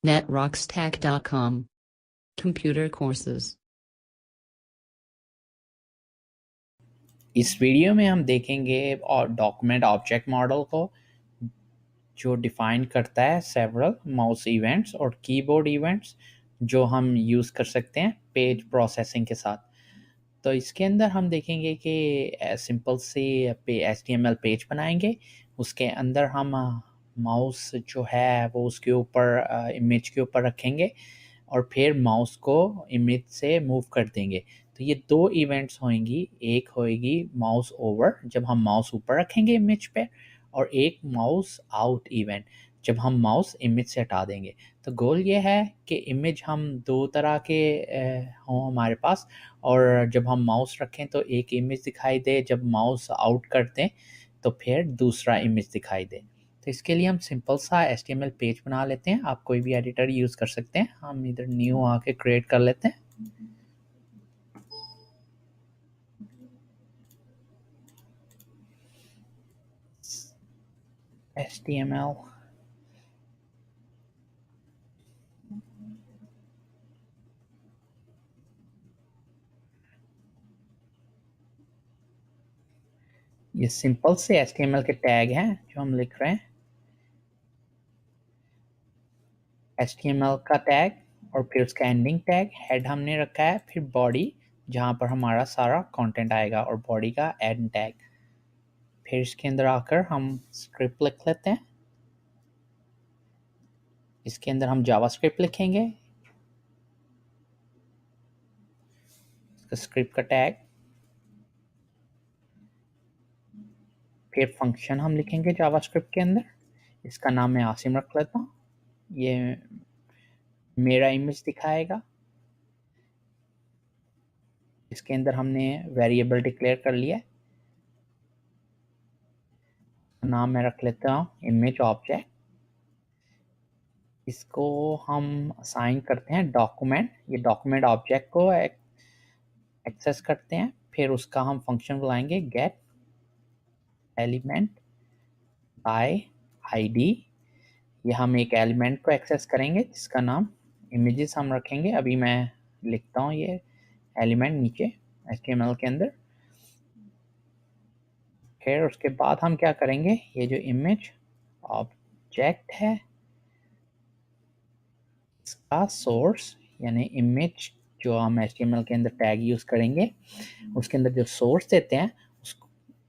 netrockstack.com. Computer courses. इस video में हम देखेंगे और डॉक्यूमेंट ऑब्जेक्ट मॉडल को जो डिफाइन करता है सेवरल माउस इवेंट्स और कीबोर्ड इवेंट्स जो हम यूज़ कर सकते हैं पेज प्रोसेसिंग के साथ। तो इसके अंदर हम देखेंगे कि सिंपल सी HTML पेज बनाएंगे। उसके अंदर हम माउस जो है वो उसके ऊपर इमेज के ऊपर रखेंगे और फिर माउस को इमेज से मूव कर देंगे। तो ये दो इवेंट्स होंगी, एक होएगी माउस ओवर जब हम माउस ऊपर रखेंगे इमेज पे, और एक माउस आउट इवेंट जब हम माउस इमेज से हटा देंगे। तो गोल ये है कि इमेज हम दो तरह के हों हमारे पास, और जब हम माउस रखें तो एक इमेज दिखाई दे, जब माउस आउट कर दें तो फिर दूसरा इमेज दिखाई दे। तो इसके लिए हम सिंपल सा HTML पेज बना लेते हैं। आप कोई भी एडिटर यूज़ कर सकते हैं। हम इधर न्यू आके क्रिएट कर लेते हैं। HTML ये सिंपल से HTML के टैग हैं जो हम लिख रहे हैं। HTML का टैग और फिर उसका एंडिंग टैग हेड हमने रखा है, फिर बॉडी जहाँ पर हमारा सारा कंटेंट आएगा और बॉडी का एंड टैग। फिर इसके अंदर आकर हम स्क्रिप्ट लिख लेते हैं। इसके अंदर हम जावास्क्रिप्ट लिखेंगे, स्क्रिप्ट का टैग, फिर फंक्शन हम लिखेंगे जावास्क्रिप्ट के अंदर। इसका नाम मैं आसिम रख लेता हूँ। ये मेरा इमेज दिखाएगा। इसके अंदर हमने वेरिएबल डिक्लेयर कर लिया है। नाम मैं रख लेता हूँ इमेज ऑब्जेक्ट। इसको हम असाइन करते हैं डॉक्यूमेंट। ये डॉक्यूमेंट ऑब्जेक्ट को एक्सेस करते हैं। फिर उसका हम फंक्शन बुलाएंगे गेट एलिमेंट बाय आईडी। ये हम एक एलिमेंट को एक्सेस करेंगे जिसका नाम इमेजेस हम रखेंगे। अभी मैं लिखता हूँ ये एलिमेंट नीचे HTML के अंदर। फिर उसके बाद हम क्या करेंगे, ये जो इमेज ऑब्जेक्ट है इसका सोर्स यानी इमेज जो हम HTML के अंदर टैग यूज़ करेंगे उसके अंदर जो सोर्स देते हैं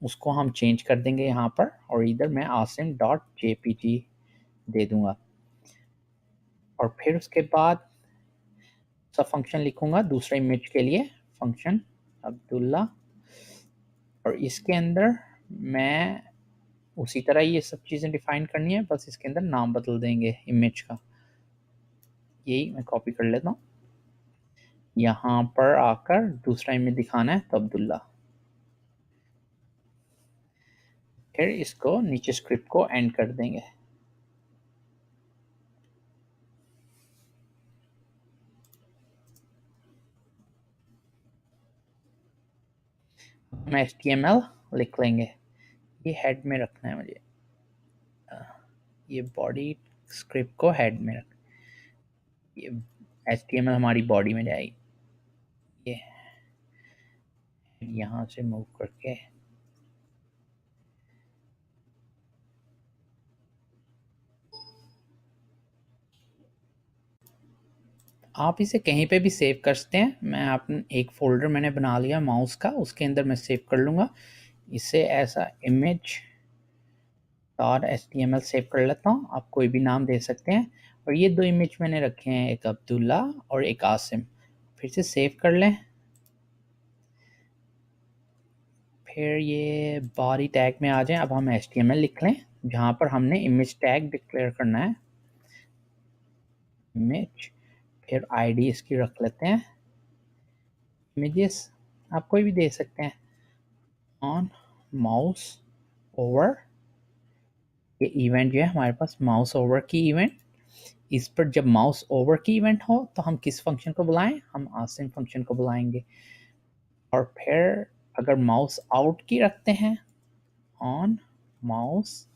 उसको हम चेंज कर देंगे यहाँ पर, और इधर मैं asim.jpg दे दूंगा। और फिर उसके बाद सब फंक्शन लिखूंगा दूसरा इमेज के लिए, फंक्शन अब्दुल्ला। और इसके अंदर मैं उसी तरह ये सब चीज़ें डिफाइन करनी है, बस इसके अंदर नाम बदल देंगे इमेज का। यही मैं कॉपी कर लेता हूँ। यहाँ पर आकर दूसरा इमेज दिखाना है तो अब्दुल्ला। फिर इसको नीचे स्क्रिप्ट को एंड कर देंगे। हम HTML लिख लेंगे। ये हेड में रखना है मुझे, ये बॉडी स्क्रिप्ट को हेड में रख, ये HTML हमारी बॉडी में जाएगी। ये यहाँ से मूव करके आप इसे कहीं पे भी सेव कर सकते हैं। मैं अपने एक फोल्डर मैंने बना लिया माउस का, उसके अंदर मैं सेव कर लूँगा। इसे ऐसा image.html सेव कर लेता हूँ। आप कोई भी नाम दे सकते हैं। और ये दो इमेज मैंने रखे हैं, एक अब्दुल्ला और एक आसिम। फिर से सेव कर लें। फिर ये बॉडी टैग में आ जाएं। अब हम HTML लिख लें जहाँ पर हमने इमेज टैग डिक्लेयर करना है, इमेज। फिर आईडी इसकी रख लेते हैं इमेजेस, आप कोई भी दे सकते हैं। ऑन माउस ओवर, ये इवेंट जो है हमारे पास माउस ओवर की इवेंट। इस पर जब माउस ओवर की इवेंट हो तो हम किस फंक्शन को बुलाएं, हम आसिम फंक्शन को बुलाएंगे। और फिर अगर माउस आउट की रखते हैं, ऑन माउस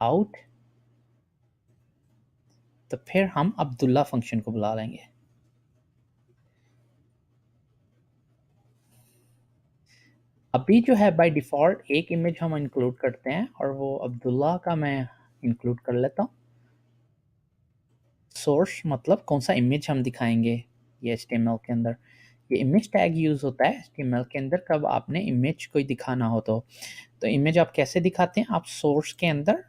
आउट, तो फिर हम अब्दुल्ला फंक्शन को बुला लेंगे। अभी जो है बाय डिफ़ॉल्ट एक इमेज हम इंक्लूड करते हैं और वो अब्दुल्ला का मैं इंक्लूड कर लेता हूँ। सोर्स मतलब कौन सा इमेज हम दिखाएंगे ये HTML के अंदर। ये इमेज टैग यूज़ होता है HTML के अंदर कब आपने इमेज कोई दिखाना हो तो इमेज आप कैसे दिखाते हैं, आप सोर्स के अंदर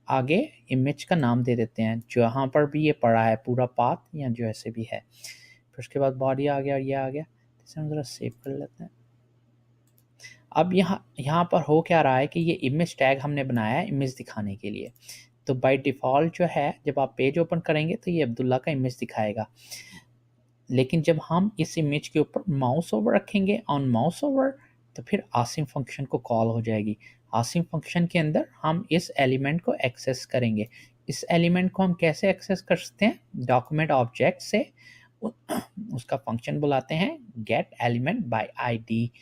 आगे इमेज का नाम दे देते हैं जहाँ पर भी ये पड़ा है पूरा पाथ या जो ऐसे भी है। फिर उसके बाद बॉडी आ गया और ये आ गया। इसे हम ज़रा सेव कर लेते हैं। अब यहाँ पर हो क्या रहा है कि ये इमेज टैग हमने बनाया है इमेज दिखाने के लिए। तो बाय डिफ़ॉल्ट जो है जब आप पेज ओपन करेंगे तो ये अब्दुल्ला का इमेज दिखाएगा। लेकिन जब हम इस इमेज के ऊपर माउस ओवर रखेंगे ऑन माउस ओवर तो फिर आसिम फंक्शन को कॉल हो जाएगी। आसिम फंक्शन के अंदर हम इस एलिमेंट को एक्सेस करेंगे। इस एलिमेंट को हम कैसे एक्सेस कर सकते हैं, डॉक्यूमेंट ऑब्जेक्ट से उसका फंक्शन बुलाते हैं गेट एलिमेंट बाय आईडी।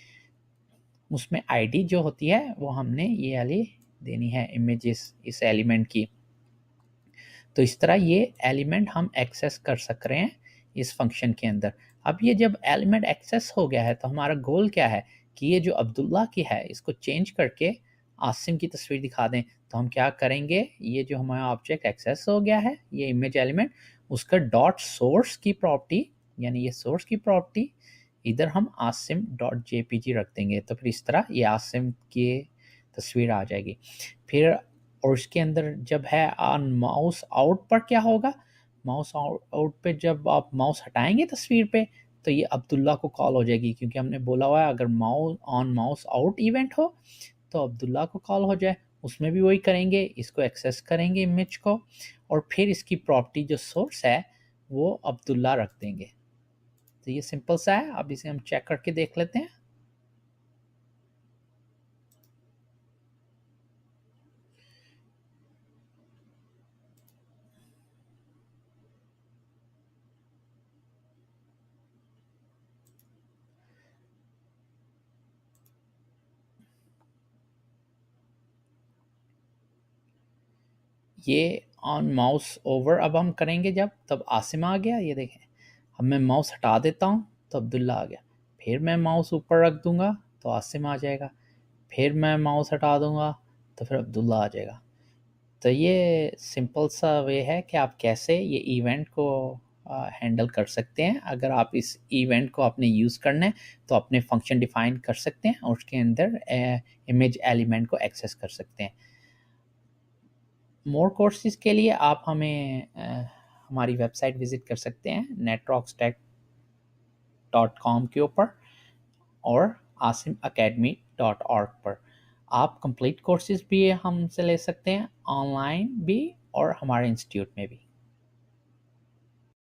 उसमें आईडी जो होती है वो हमने ये वाली देनी है इमेजेस इस एलिमेंट की। तो इस तरह ये एलिमेंट हम एक्सेस कर सक रहे हैं इस फंक्शन के अंदर। अब ये जब एलिमेंट एक्सेस हो गया है तो हमारा गोल क्या है कि ये जो अब्दुल्ला की है इसको चेंज करके आसिम की तस्वीर दिखा दें। तो हम क्या करेंगे, ये जो हमारा ऑब्जेक्ट एक्सेस हो गया है ये इमेज एलिमेंट, उसका डॉट सोर्स की प्रॉपर्टी यानी ये सोर्स की प्रॉपर्टी इधर हम आसिम डॉट जेपीजी रख देंगे। तो फिर इस तरह ये आसिम की तस्वीर आ जाएगी। फिर और इसके अंदर जब है ऑन माउस आउट पर क्या होगा, माउस आउट पे जब आप माउस हटाएंगे तस्वीर पे तो ये अब्दुल्ला को कॉल हो जाएगी, क्योंकि हमने बोला हुआ है अगर mouse on mouse out event हो तो अब्दुल्ला को कॉल हो जाए। उसमें भी वही करेंगे, इसको एक्सेस करेंगे इमेज को और फिर इसकी प्रॉपर्टी जो सोर्स है वो अब्दुल्ला रख देंगे। तो ये सिंपल सा है। अब इसे हम चेक करके देख लेते हैं। ये ऑन माउस ओवर अब हम करेंगे जब तब आसिम आ गया, ये देखें। अब मैं माउस हटा देता हूँ तो अब्दुल्ला आ गया। फिर मैं माउस ऊपर रख दूंगा तो आसिम आ जाएगा। फिर मैं माउस हटा दूंगा तो फिर अब्दुल्ला आ जाएगा। तो ये सिंपल सा वे है कि आप कैसे ये इवेंट को हैंडल कर सकते हैं। अगर आप इस इवेंट को अपने यूज़ करना है तो अपने फंक्शन डिफाइन कर सकते हैं और उसके अंदर इमेज एलिमेंट को एक्सेस कर सकते हैं। मोर कोर्सेज के लिए आप हमें हमारी वेबसाइट विज़िट कर सकते हैं netroxtech.com के ऊपर और asimacademy.org पर। आप कंप्लीट कोर्सेज भी हमसे ले सकते हैं ऑनलाइन भी और हमारे इंस्टीट्यूट में भी।